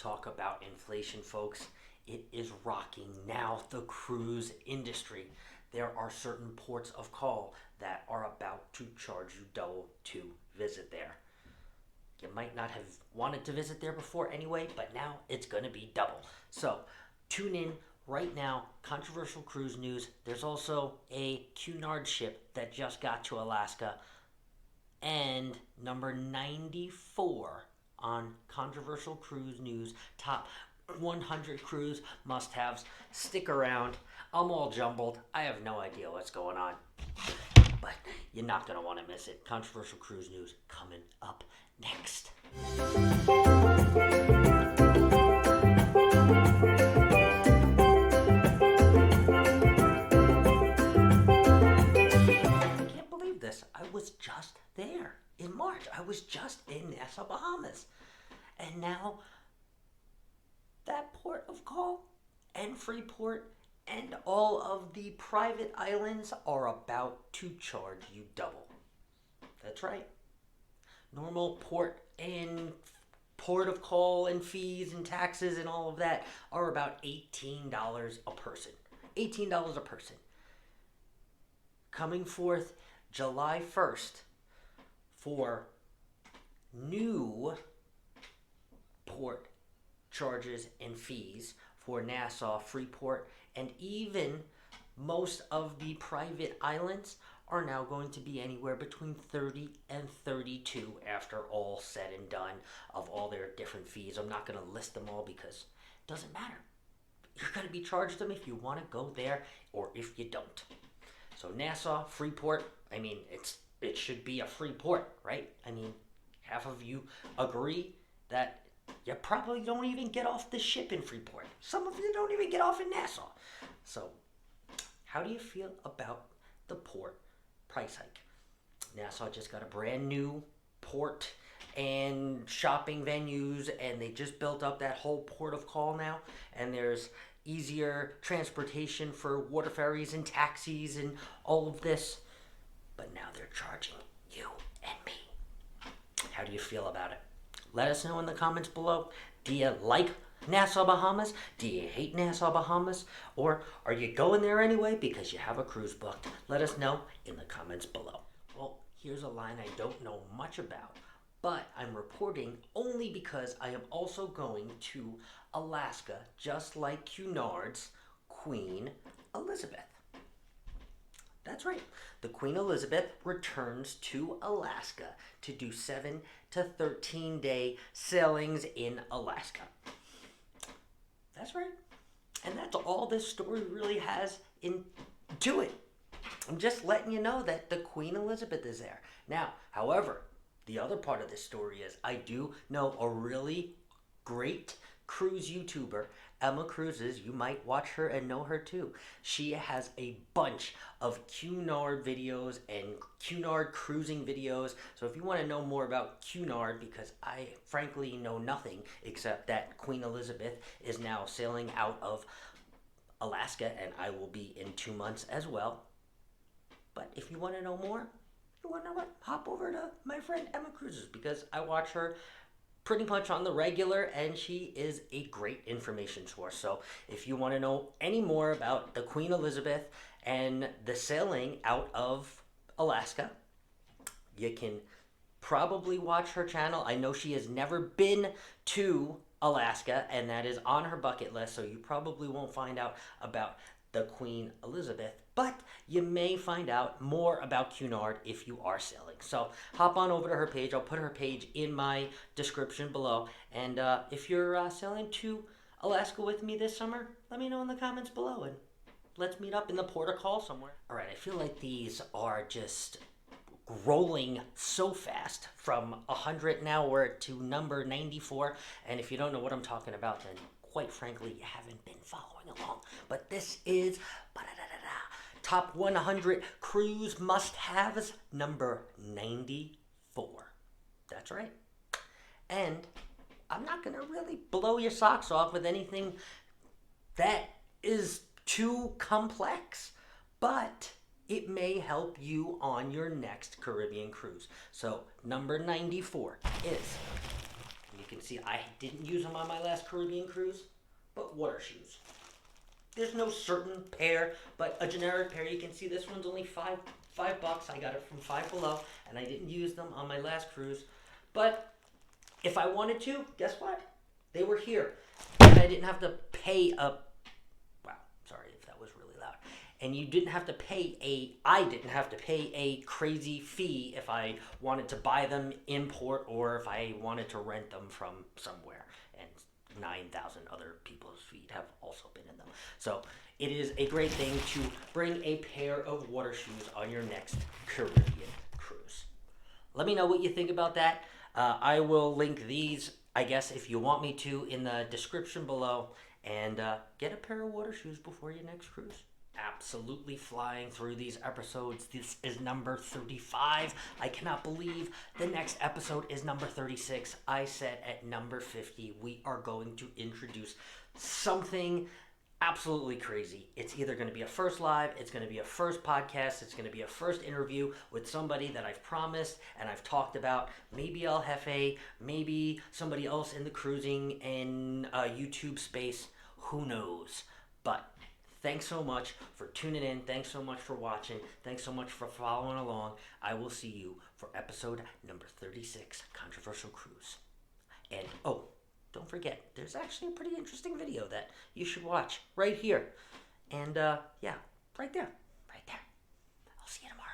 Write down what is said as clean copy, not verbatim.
talk about inflation, folks. It is rocking now the cruise industry. There are certain ports of call that are about to charge you double to visit there. You might not have wanted to visit there before anyway, but now it's going to be double. So tune in right now. Controversial cruise news. There's also a Cunard ship that just got to Alaska. And number 94 on Controversial Cruise News, top 100 cruise must-haves. Stick around. I'm all jumbled. I have no idea what's going on. But you're not going to want to miss it. Controversial Cruise News coming up next. I can't believe this. I was just there in March. I was just in Nassau, Bahamas. And now that port of call and Freeport and all of the private islands are about to charge you double. That's right. Normal port of call and fees and taxes and all of that are about $18 a person. $18 a person. Coming forth July 1st for new port charges and fees for Nassau, Freeport, and even most of the private islands are now going to be anywhere between 30 and 32 after all said and done of all their different fees. I'm not going to list them all because it doesn't matter. You're going to be charged them if you want to go there or if you don't. So Nassau, Freeport, I mean, it should be a free port, right? I mean, half of you agree that you probably don't even get off the ship in Freeport. Some of you don't even get off in Nassau. So, how do you feel about the port price hike? Nassau just got a brand new port and shopping venues, and they just built up that whole port of call now. And there's easier transportation for water ferries and taxis and all of this. But now they're charging you and me. How do you feel about it? Let us know in the comments below. Do you like Nassau, Bahamas? Do you hate Nassau, Bahamas? Or are you going there anyway because you have a cruise booked? Let us know in the comments below. Well, here's a line I don't know much about, but I'm reporting only because I am also going to Alaska, just like Cunard's Queen Elizabeth. That's right. The Queen Elizabeth returns to Alaska to do 7 to 13 day sailings in Alaska. That's right. And that's all this story really has into it. I'm just letting you know that the Queen Elizabeth is there. Now, however, the other part of this story is I do know a really great cruise YouTuber, Emma Cruises. You might watch her and know her too. She has a bunch of Cunard videos and Cunard cruising videos. So if you want to know more about Cunard, because I frankly know nothing except that Queen Elizabeth is now sailing out of Alaska, and I will be in 2 months as well. But if you want to know more, you want to know what? Hop over to my friend Emma Cruises, because I watch her pretty much on the regular, and she is a great information source. So if you want to know any more about the Queen Elizabeth and the sailing out of Alaska, you can probably watch her channel. I know she has never been to Alaska, and that is on her bucket list, so you probably won't find out about the Queen Elizabeth, but you may find out more about Cunard if you are sailing. So hop on over to her page. I'll put her page in my description below. And if you're sailing to Alaska with me this summer, let me know in the comments below, and let's meet up in the port of call somewhere. All right, I feel like these are just rolling so fast from 100 now. We're to number 94. And if you don't know what I'm talking about, then quite frankly, you haven't been following along. But this is top 100 cruise must-haves number 94. That's right. And I'm not going to really blow your socks off with anything that is too complex, but it may help you on your next Caribbean cruise. So number 94 is, you can see I didn't use them on my last Caribbean cruise, but water shoes. There's no certain pair, but a generic pair. You can see this one's only $5. I got it from Five Below, and I didn't use them on my last cruise. But if I wanted to, guess what? They were here, and I didn't have to pay a. Wow, sorry if that was really loud. And you didn't have to pay I didn't have to pay a crazy fee if I wanted to buy them in port or if I wanted to rent them from somewhere. And 9,000 other people's feet have also been in them. So it is a great thing to bring a pair of water shoes on your next Caribbean cruise. Let me know what you think about that. I will link these, I guess, if you want me to, in the description below. And get a pair of water shoes before your next cruise. Absolutely flying through these episodes. This is number 35. I cannot believe the next episode is number 36. I said at number 50 we are going to introduce something absolutely crazy. It's either going to be a first live, it's going to be a first podcast, it's going to be a first interview with somebody that I've promised and I've talked about. Maybe El Jefe, maybe somebody else in the cruising and YouTube space. Who knows? But thanks so much for tuning in. Thanks so much for watching. Thanks so much for following along. I will see you for episode number 36, Controversial Cruise. And, oh, don't forget, there's actually a pretty interesting video that you should watch right here. And, yeah, right there. Right there. I'll see you tomorrow.